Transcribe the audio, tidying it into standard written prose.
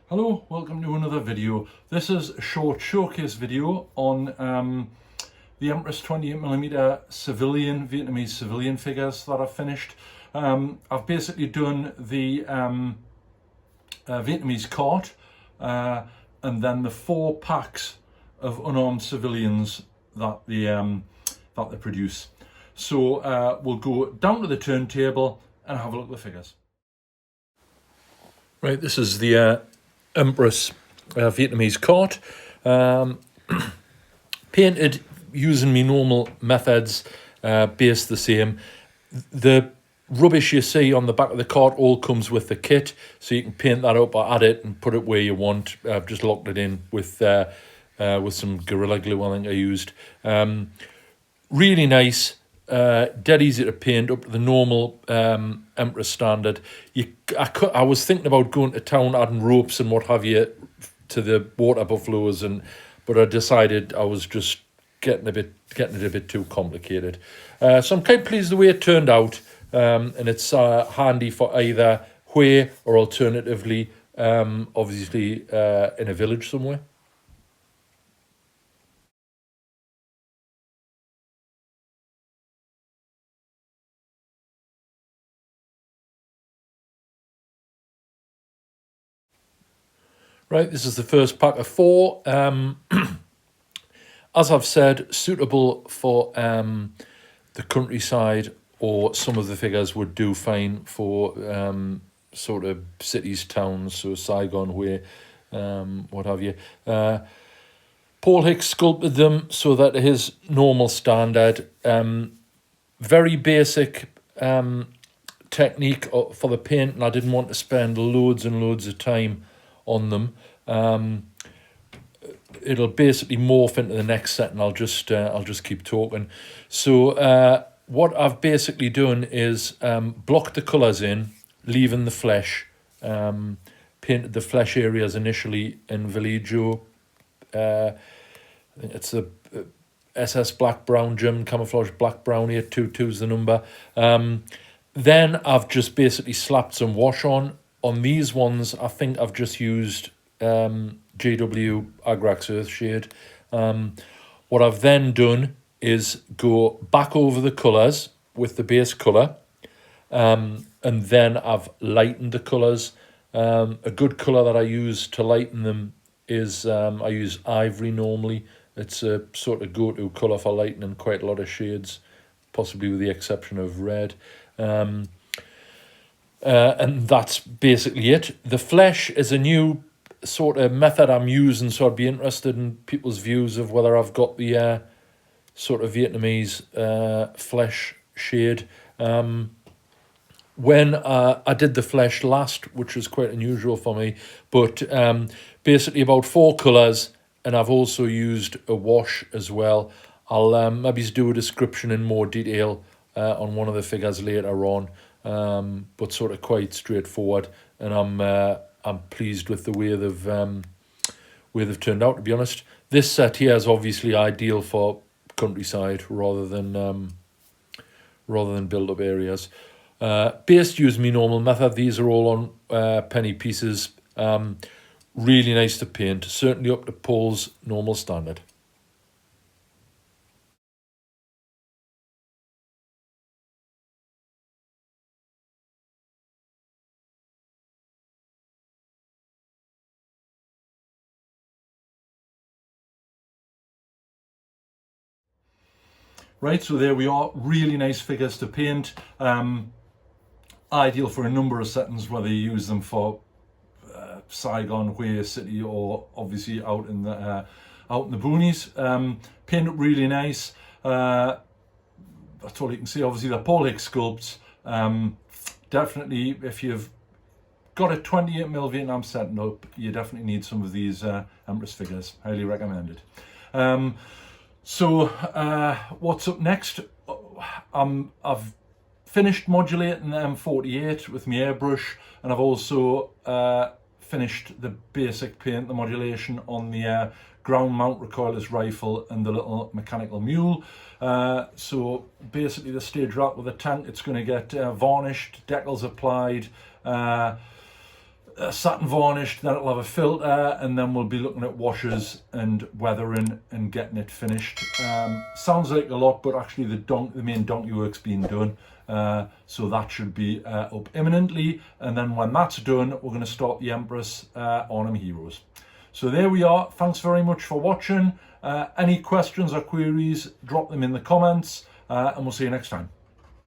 Hello, welcome to another video. This is a short showcase video on the Empress 28mm Vietnamese civilian figures that I've finished. I've basically done the Vietnamese cart and then the 4 packs of unarmed civilians that they produce. So we'll go down to the turntable and have a look at the figures. Right, this is the Empress Vietnamese cart, painted using me normal methods, base the same. The rubbish you see on the back of the cart all comes with the kit, so you can paint that up or add it and put it where you want. I've just locked it in with some Gorilla Glue I think I used. Really nice. Dead easy to paint up to the normal Empress standard. I was thinking about going to town, adding ropes and what have you to the water buffaloes, but I decided I was just getting it a bit too complicated. So I'm quite pleased the way it turned out, and it's handy for either where or alternatively, obviously in a village somewhere. Right, this is the first pack of 4. As I've said, suitable for the countryside, or some of the figures would do fine for sort of cities, towns, so Saigon way, what have you. Paul Hicks sculpted them so that his normal standard, very basic technique for the paint, and I didn't want to spend loads and loads of time on them. It'll basically morph into the next set, and I'll just keep talking. So what I've basically done is blocked the colours in, leaving the flesh. Painted the flesh areas initially in Villaggio. I think it's the SS Black Brown German Camouflage Black Brown 822 is the number. Then I've just basically slapped some wash on. On these ones, I think I've just used GW Agrax Earthshade. What I've then done is go back over the colours with the base colour, and then I've lightened the colours. A good colour that I use to lighten them is, I use ivory normally. It's a sort of go-to colour for lightening quite a lot of shades, possibly with the exception of red. And that's basically it. The flesh is a new sort of method I'm using, so I'd be interested in people's views of whether I've got the sort of Vietnamese flesh shade. When I did the flesh last, which was quite unusual for me, but basically about 4 colours, and I've also used a wash as well. I'll maybe do a description in more detail on one of the figures later on. But sort of quite straightforward, and I'm pleased with the way they've turned out, to be honest. This set here is obviously ideal for countryside rather than build-up areas. Based using me normal method. These are all on penny pieces. Really nice to paint, certainly up to Paul's normal standard. Right, so there we are, really nice figures to paint. Ideal for a number of settings, whether you use them for Saigon, Hue City, or obviously out in the boonies. Paint up really nice. That's all you can see. Obviously the Paul Hicks sculpts. Definitely, if you've got a 28mm Vietnam setting up, you definitely need some of these Empress figures. Highly recommended. So what's up next? I've finished modulating the M48 with my airbrush, and I've also finished the basic paint, the modulation on the ground mount recoilless rifle and the little mechanical mule. So basically the stage right with the tank, it's going to get varnished, decals applied, satin varnished, then it'll have a filter, and then we'll be looking at washes and weathering and getting it finished. Sounds like a lot, but actually the main donkey work's been done, so that should be up imminently. And then when that's done, we're going to start the Empress Arnhem Heroes. So there we are. Thanks very much for watching. Any questions or queries, drop them in the comments, and we'll see you next time.